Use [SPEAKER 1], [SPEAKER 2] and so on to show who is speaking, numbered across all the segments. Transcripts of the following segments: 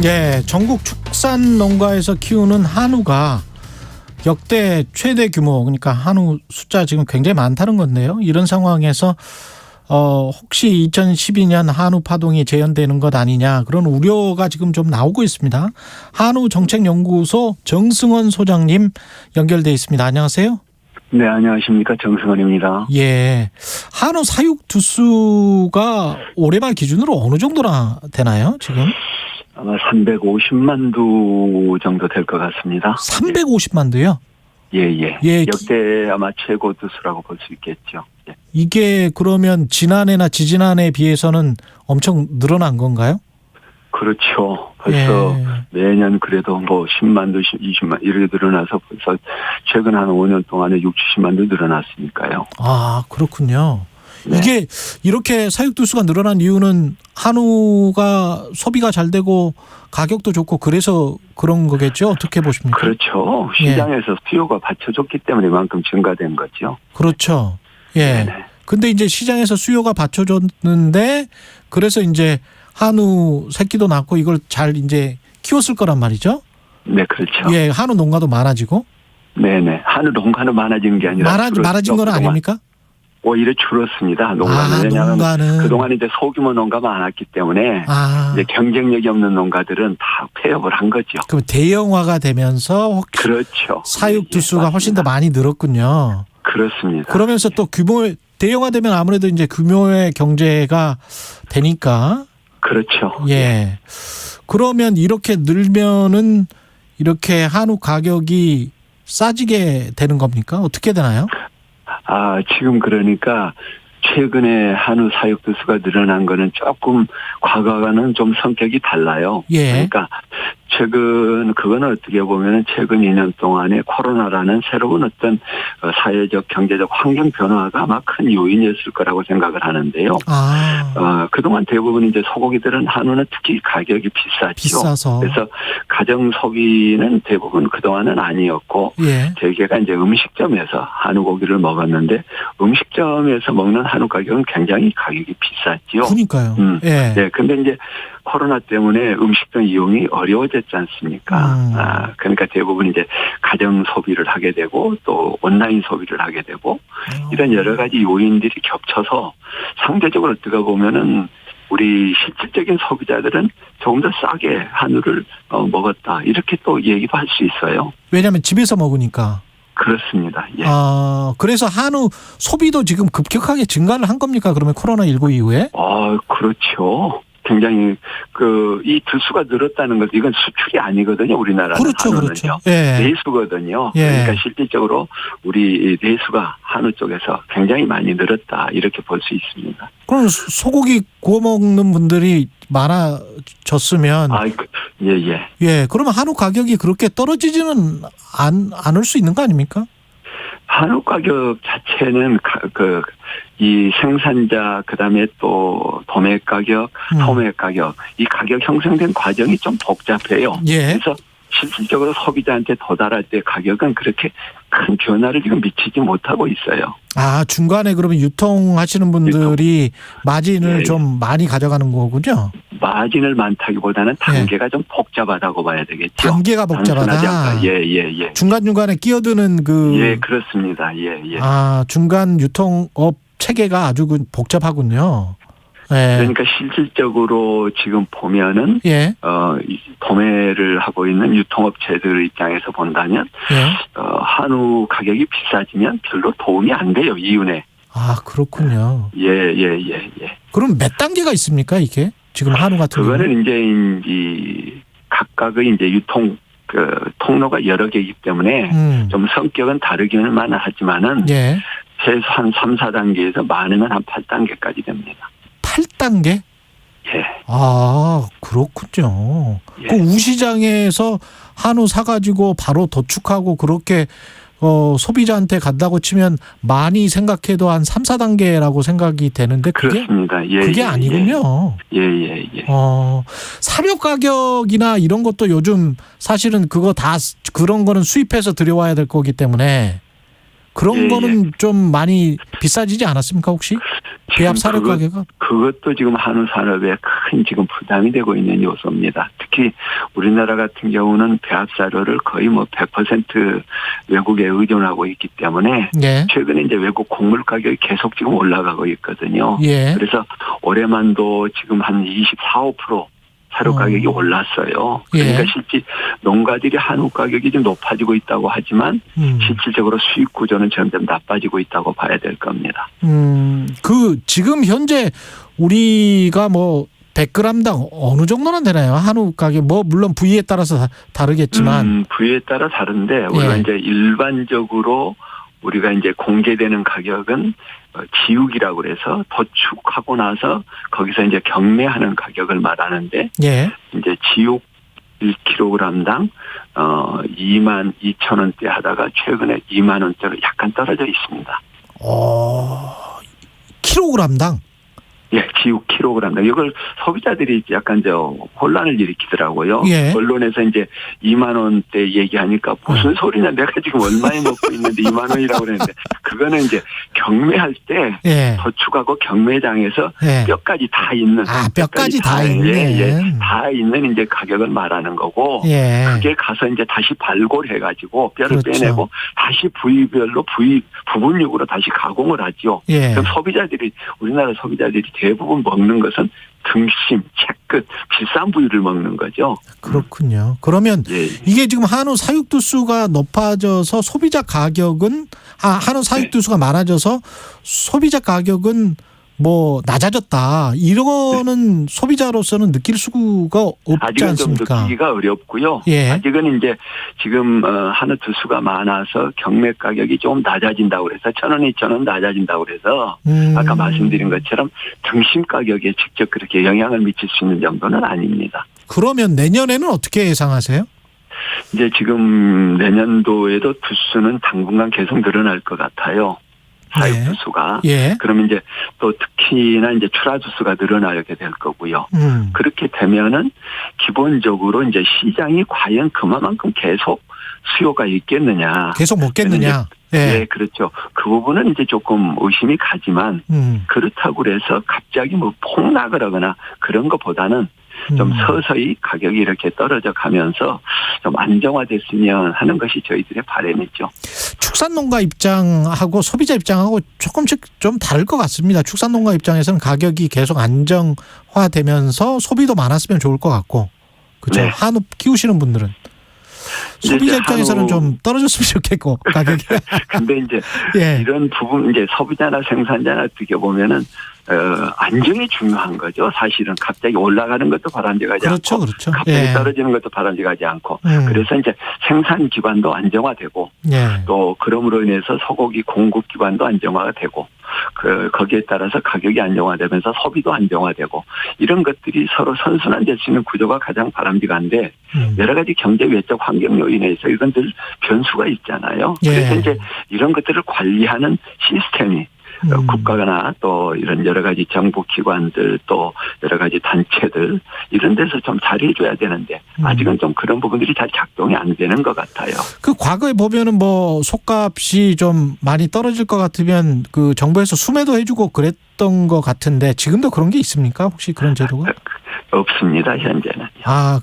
[SPEAKER 1] 예, 전국 축산 농가에서 키우는 한우가 역대 최대 규모, 그러니까 한우 숫자 지금 굉장히 많다는 건데요. 이런 상황에서 혹시 2012년 한우 파동이 재현되는 것 아니냐, 그런 우려가 지금 좀 나오고 있습니다. 한우정책연구소 정승원 소장님 연결돼 있습니다. 안녕하세요.
[SPEAKER 2] 네, 안녕하십니까. 정승원입니다.
[SPEAKER 1] 예, 한우 사육 두수가 올해 말 기준으로 어느 정도나 되나요, 지금?
[SPEAKER 2] 아마 350만 두 정도 될 것 같습니다.
[SPEAKER 1] 350만 두요?
[SPEAKER 2] 예.
[SPEAKER 1] 예.
[SPEAKER 2] 역대 아마 최고 두수라고 볼 수 있겠죠. 예.
[SPEAKER 1] 이게 그러면 지난해나 지지난해에 비해서는 엄청 늘어난 건가요?
[SPEAKER 2] 그렇죠. 벌써 매년 그래도 뭐 10만 두, 20만 이렇게 늘어나서 벌써 최근 한 5년 동안에 6, 70만 두 늘어났으니까요.
[SPEAKER 1] 아, 그렇군요.
[SPEAKER 2] 네.
[SPEAKER 1] 이게 이렇게 사육 두수가 늘어난 이유는 한우가 소비가 잘 되고 가격도 좋고 그래서 그런 거겠죠? 어떻게 보십니까?
[SPEAKER 2] 그렇죠. 시장에서 수요가 받쳐줬기 때문에 이만큼 증가된 거죠.
[SPEAKER 1] 그렇죠. 예.
[SPEAKER 2] 네네.
[SPEAKER 1] 근데 이제 시장에서 수요가 받쳐줬는데 그래서 이제 한우 새끼도 낳고 이걸 잘 이제 키웠을 거란 말이죠?
[SPEAKER 2] 네, 그렇죠.
[SPEAKER 1] 예, 한우 농가도 많아지고.
[SPEAKER 2] 네네. 한우 농가는 많아지는 게 아니라
[SPEAKER 1] 많아진 건 아닙니까?
[SPEAKER 2] 오히려 줄었습니다. 농가는. 왜냐하면
[SPEAKER 1] 농가는.
[SPEAKER 2] 그동안 이제 소규모 농가가 많았기 때문에 이제 경쟁력이 없는 농가들은 다 폐업을 한 거죠.
[SPEAKER 1] 그럼 대형화가 되면서 혹시
[SPEAKER 2] 그렇죠.
[SPEAKER 1] 사육 두수가
[SPEAKER 2] 예,
[SPEAKER 1] 훨씬 더 많이 늘었군요.
[SPEAKER 2] 그렇습니다.
[SPEAKER 1] 그러면서 또 대형화되면 아무래도 이제 규모의 경제가 되니까.
[SPEAKER 2] 그렇죠.
[SPEAKER 1] 예. 그러면 이렇게 늘면은 이렇게 한우 가격이 싸지게 되는 겁니까? 어떻게 되나요?
[SPEAKER 2] 지금 그러니까 최근에 한우 사육 두수가 늘어난 거는 조금 과거와는 좀 성격이 달라요.
[SPEAKER 1] 예.
[SPEAKER 2] 그러니까 그거는 어떻게 보면은 최근 2년 동안에 코로나라는 새로운 어떤 사회적, 경제적 환경 변화가 아마 큰 요인이었을 거라고 생각을 하는데요. 그동안 대부분 이제 소고기들은 한우는 특히 가격이 비쌌죠.
[SPEAKER 1] 비싸서.
[SPEAKER 2] 그래서 가정 소비는 대부분 그동안은 아니었고,
[SPEAKER 1] 예.
[SPEAKER 2] 저희가 이제 음식점에서 한우 고기를 먹었는데 음식점에서 먹는 한우 가격은 굉장히 가격이 비쌌죠.
[SPEAKER 1] 그러니까요. 예.
[SPEAKER 2] 네, 근데 이제 코로나 때문에 음식점 이용이 어려워졌지 않습니까? 그러니까 대부분 이제 가정 소비를 하게 되고 또 온라인 소비를 하게 되고 이런 여러 가지 요인들이 겹쳐서 상대적으로 어떻게 보면은 우리 실질적인 소비자들은 조금 더 싸게 한우를 먹었다. 이렇게 또 얘기도 할 수 있어요.
[SPEAKER 1] 왜냐하면 집에서 먹으니까.
[SPEAKER 2] 그렇습니다. 예.
[SPEAKER 1] 그래서 한우 소비도 지금 급격하게 증가를 한 겁니까? 그러면 코로나19 이후에?
[SPEAKER 2] 그렇죠. 굉장히 이 두수가 늘었다는 것, 이건 수출이 아니거든요. 우리나라는.
[SPEAKER 1] 그렇죠,
[SPEAKER 2] 한우는요.
[SPEAKER 1] 그렇죠. 예.
[SPEAKER 2] 내수거든요.
[SPEAKER 1] 예.
[SPEAKER 2] 그러니까 실질적으로 우리 내수가 한우 쪽에서 굉장히 많이 늘었다. 이렇게 볼 수 있습니다.
[SPEAKER 1] 그럼 소고기 구워 먹는 분들이 많아졌으면
[SPEAKER 2] 예.
[SPEAKER 1] 예, 그러면 한우 가격이 그렇게 떨어지지는 않을 수 있는 거 아닙니까?
[SPEAKER 2] 한우 가격 자체는 이 생산자 그다음에 또 도매 가격, 소매 가격, 이 가격 형성된 과정이 좀 복잡해요.
[SPEAKER 1] 예.
[SPEAKER 2] 그래서 실질적으로 소비자한테 도달할 때 가격은 그렇게 큰 변화를 지금 미치지 못하고 있어요.
[SPEAKER 1] 중간에 그러면 유통하시는 분들이 마진을 좀 많이 가져가는 거군요.
[SPEAKER 2] 마진을 많다기보다는 단계가 좀 복잡하다고 봐야 되겠죠.
[SPEAKER 1] 단계가 복잡하다.
[SPEAKER 2] 예.
[SPEAKER 1] 중간중간에 끼어드는
[SPEAKER 2] 예, 그렇습니다. 예.
[SPEAKER 1] 중간 유통업 체계가 아주 복잡하군요. 예.
[SPEAKER 2] 그러니까 실질적으로 지금 보면은 도매를 하고 있는 유통업체들 입장에서 본다면 한우 가격이 비싸지면 별로 도움이 안 돼요, 이윤에.
[SPEAKER 1] 그렇군요.
[SPEAKER 2] 예.
[SPEAKER 1] 그럼 몇 단계가 있습니까, 이게? 지금 한우 같은
[SPEAKER 2] 그거는 이제 각각의 이제 유통 통로가 여러 개이기 때문에 좀 성격은 다르기는 하지만은 최소한 3, 4단계에서 많으면 한 8단계까지 됩니다.
[SPEAKER 1] 8단계?
[SPEAKER 2] 예.
[SPEAKER 1] 그렇군요.
[SPEAKER 2] 예.
[SPEAKER 1] 그 우시장에서 한우 사가지고 바로 도축하고 그렇게 소비자한테 간다고 치면 많이 생각해도 한 3, 4단계라고 생각이 되는데
[SPEAKER 2] 그렇습니다.
[SPEAKER 1] 그게 아니군요.
[SPEAKER 2] 예.
[SPEAKER 1] 사료 가격이나 이런 것도 요즘 사실은 그런 거는 수입해서 들여와야 될 거기 때문에 그런
[SPEAKER 2] 예,
[SPEAKER 1] 거는 좀 많이 비싸지지 않았습니까 혹시? 배합 사료 가격은?
[SPEAKER 2] 그것도 지금 한우 산업에 큰 지금 부담이 되고 있는 요소입니다. 특히 우리나라 같은 경우는 배합 사료를 거의 뭐 100% 외국에 의존하고 있기 때문에
[SPEAKER 1] 예.
[SPEAKER 2] 최근에 이제 외국 곡물 가격이 계속 지금 올라가고 있거든요.
[SPEAKER 1] 예.
[SPEAKER 2] 그래서 올해만도 지금 한 24, 5% 사료 가격이 올랐어요. 그러니까
[SPEAKER 1] 예.
[SPEAKER 2] 실제 농가들이 한우 가격이 좀 높아지고 있다고 하지만 실질적으로 수익 구조는 점점 나빠지고 있다고 봐야 될 겁니다.
[SPEAKER 1] 지금 현재 우리가 뭐 100g당 어느 정도나 되나요? 한우 가격 뭐 물론 부위에 따라서 다르겠지만
[SPEAKER 2] 부위에 따라 다른데 우리가 이제 일반적으로 우리가 이제 공개되는 가격은 지육이라고 그래서 도축하고 나서 거기서 이제 경매하는 가격을 말하는데
[SPEAKER 1] 예.
[SPEAKER 2] 이제 지육 1kg당 22,000원대 하다가 최근에 2만 원대로 약간 떨어져 있습니다.
[SPEAKER 1] 킬로그램당?
[SPEAKER 2] 예, 지육 킬로그램당. 이걸 소비자들이 약간 혼란을 일으키더라고요.
[SPEAKER 1] 예.
[SPEAKER 2] 언론에서 이제 2만 원대 얘기하니까 무슨 소리냐. 내가 지금 얼마에 먹고 있는데 2만 원이라고 그랬는데 그거는 이제 경매할 때
[SPEAKER 1] 예.
[SPEAKER 2] 도축하고 경매장에서
[SPEAKER 1] 예.
[SPEAKER 2] 뼈까지 다 있는.
[SPEAKER 1] 뼈까지 다 있네.
[SPEAKER 2] 예, 다 있는 이제 가격을 말하는 거고.
[SPEAKER 1] 예.
[SPEAKER 2] 그게 가서 이제 다시 발골해가지고 뼈를
[SPEAKER 1] 그렇죠.
[SPEAKER 2] 빼내고 다시 부위별로 부분육으로 다시 가공을 하죠.
[SPEAKER 1] 예.
[SPEAKER 2] 그럼 우리나라 소비자들이 대부분 먹는 것은 등심, 채끝, 비싼 부위를 먹는 거죠.
[SPEAKER 1] 그렇군요. 그러면
[SPEAKER 2] 예.
[SPEAKER 1] 이게 지금 한우 사육두수가 높아져서 소비자 가격은 한우 사육두수가 많아져서 소비자 가격은 뭐 낮아졌다. 이거는 소비자로서는 느낄 수가 없지
[SPEAKER 2] 아직은
[SPEAKER 1] 않습니까?
[SPEAKER 2] 좀 느끼기가 어렵고요.
[SPEAKER 1] 예.
[SPEAKER 2] 아직은 이제 지금 한우 두수가 많아서 경매 가격이 좀 낮아진다고 그래서 1,000원, 2,000원 낮아진다고 그래서 아까 말씀드린 것처럼 등심 가격에 직접 그렇게 영향을 미칠 수 있는 정도는 아닙니다.
[SPEAKER 1] 그러면 내년에는 어떻게 예상하세요?
[SPEAKER 2] 이제 지금 내년도에도 두수는 당분간 계속 늘어날 것 같아요. 사육 두수가.
[SPEAKER 1] 예.
[SPEAKER 2] 그러면 이제 또 특히나 이제 출하 두수가 늘어나게 될 거고요. 그렇게 되면은 기본적으로 이제 시장이 과연 그만큼 계속 수요가 있겠느냐.
[SPEAKER 1] 계속 먹겠느냐.
[SPEAKER 2] 예, 그렇죠. 그 부분은 이제 조금 의심이 가지만 그렇다고 그래서 갑자기 뭐 폭락을 그런 것보다는 좀 서서히 가격이 이렇게 떨어져 가면서 좀 안정화됐으면 하는 것이 저희들의 바람이죠.
[SPEAKER 1] 축산농가 입장하고 소비자 입장하고 조금씩 좀 다를 것 같습니다. 축산농가 입장에서는 가격이 계속 안정화되면서 소비도 많았으면 좋을 것 같고, 그렇죠.
[SPEAKER 2] 네.
[SPEAKER 1] 한우 키우시는 분들은 소비자 입장에서는 좀 떨어졌으면 좋겠고 가격이.
[SPEAKER 2] 근데 이제
[SPEAKER 1] 예.
[SPEAKER 2] 이런 부분 이제 소비자나 생산자나 어떻게 보면은 안정이 중요한 거죠. 사실은 갑자기 올라가는 것도 바람직하지
[SPEAKER 1] 그렇죠,
[SPEAKER 2] 않고,
[SPEAKER 1] 그렇죠.
[SPEAKER 2] 갑자기
[SPEAKER 1] 예.
[SPEAKER 2] 떨어지는 것도 바람직하지 않고, 그래서 이제 생산 기반도 안정화되고,
[SPEAKER 1] 예.
[SPEAKER 2] 또 그럼으로 인해서 소고기 공급 기반도 안정화가 되고, 거기에 따라서 가격이 안정화되면서 소비도 안정화되고, 이런 것들이 서로 선순환될 수 있는 구조가 가장 바람직한데, 여러 가지 경제 외적 환경 요인에 있어 이건 늘 변수가 있잖아요.
[SPEAKER 1] 예.
[SPEAKER 2] 그래서 이제 이런 것들을 관리하는 시스템이 국가나 또 이런 여러 가지 정부기관들 또 여러 가지 단체들 이런 데서 좀 잘해줘야 되는데 아직은 좀 그런 부분들이 잘 작동이 안 되는 것 같아요.
[SPEAKER 1] 그 과거에 보면은 뭐 속값이 좀 많이 떨어질 것 같으면 그 정부에서 수매도 해주고 그랬던 것 같은데 지금도 그런 게 있습니까? 혹시 그런 제도가?
[SPEAKER 2] 없습니다, 현재는.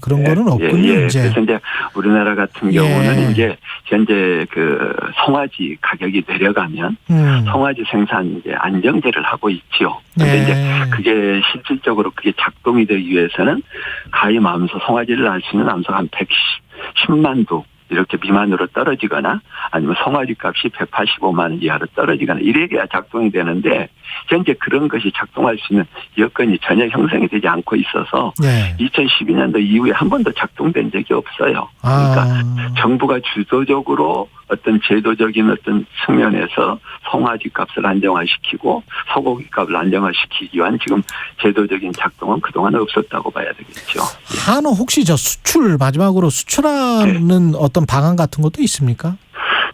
[SPEAKER 1] 그런 거는 없군요,
[SPEAKER 2] 예.
[SPEAKER 1] 이제.
[SPEAKER 2] 그래서 이제 우리나라 같은 경우는 이제 현재 그 송아지 가격이 내려가면 송아지 생산 이제 안정제를 하고 있지요. 근데 이제 그게 실질적으로 그게 작동이 되기 위해서는 가위 암소 송아지를 낳을 수 있는 암소가 한 110만 두 이렇게 미만으로 떨어지거나 아니면 송아지 값이 185만 원 이하로 떨어지거나 이래야 작동이 되는데 현재 그런 것이 작동할 수 있는 여건이 전혀 형성이 되지 않고 있어서 2012년도 이후에 한 번도 작동된 적이 없어요. 그러니까 정부가 주도적으로 어떤 제도적인 어떤 측면에서 송아지 값을 안정화시키고 소고기 값을 안정화시키기 위한 지금 제도적인 작동은 그동안 없었다고 봐야 되겠죠.
[SPEAKER 1] 한우 혹시 마지막으로 수출하는 어떤 방안 같은 것도 있습니까?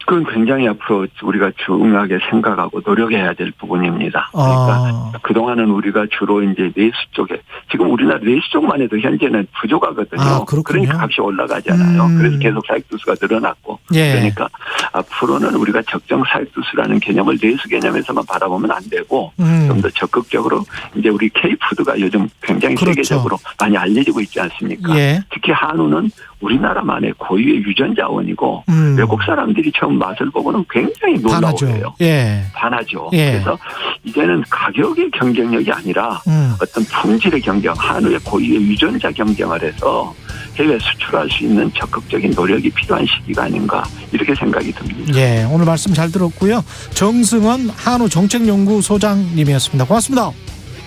[SPEAKER 2] 그건 굉장히 앞으로 우리가 중요하게 생각하고 노력해야 될 부분입니다. 그러니까 그동안은 우리가 주로 이제 내수 쪽에, 지금 우리나라 내수 쪽만 해도 현재는 부족하거든요. 그러니까 값이 올라가잖아요. 그래서 계속 사익두수가 늘어났고.
[SPEAKER 1] 예.
[SPEAKER 2] 그러니까 앞으로는 우리가 적정 사익두수라는 개념을 내수 개념에서만 바라보면 안 되고 좀 더 적극적으로 이제 우리 K푸드가 요즘 굉장히
[SPEAKER 1] 그렇죠.
[SPEAKER 2] 세계적으로 많이 알려지고 있지 않습니까?
[SPEAKER 1] 예.
[SPEAKER 2] 특히 한우는 우리나라만의 고유의 유전자원이고 외국 사람들이 처음 맛을 보고는 굉장히 놀라워해요.
[SPEAKER 1] 예.
[SPEAKER 2] 반하죠.
[SPEAKER 1] 예.
[SPEAKER 2] 그래서 이제는 가격의 경쟁력이 아니라 어떤 품질의 경쟁, 한우의 고유의 유전자 경쟁을 해서 해외 수출할 수 있는 적극적인 노력이 필요한 시기가 아닌가 이렇게 생각이 듭니다.
[SPEAKER 1] 예, 오늘 말씀 잘 들었고요. 정승원 한우정책연구소장님이었습니다. 고맙습니다.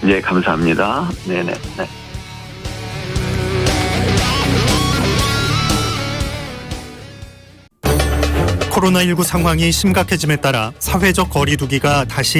[SPEAKER 2] 네, 감사합니다. 네네. 네.
[SPEAKER 3] 코로나19 상황이 심각해짐에 따라 사회적 거리 두기가 다시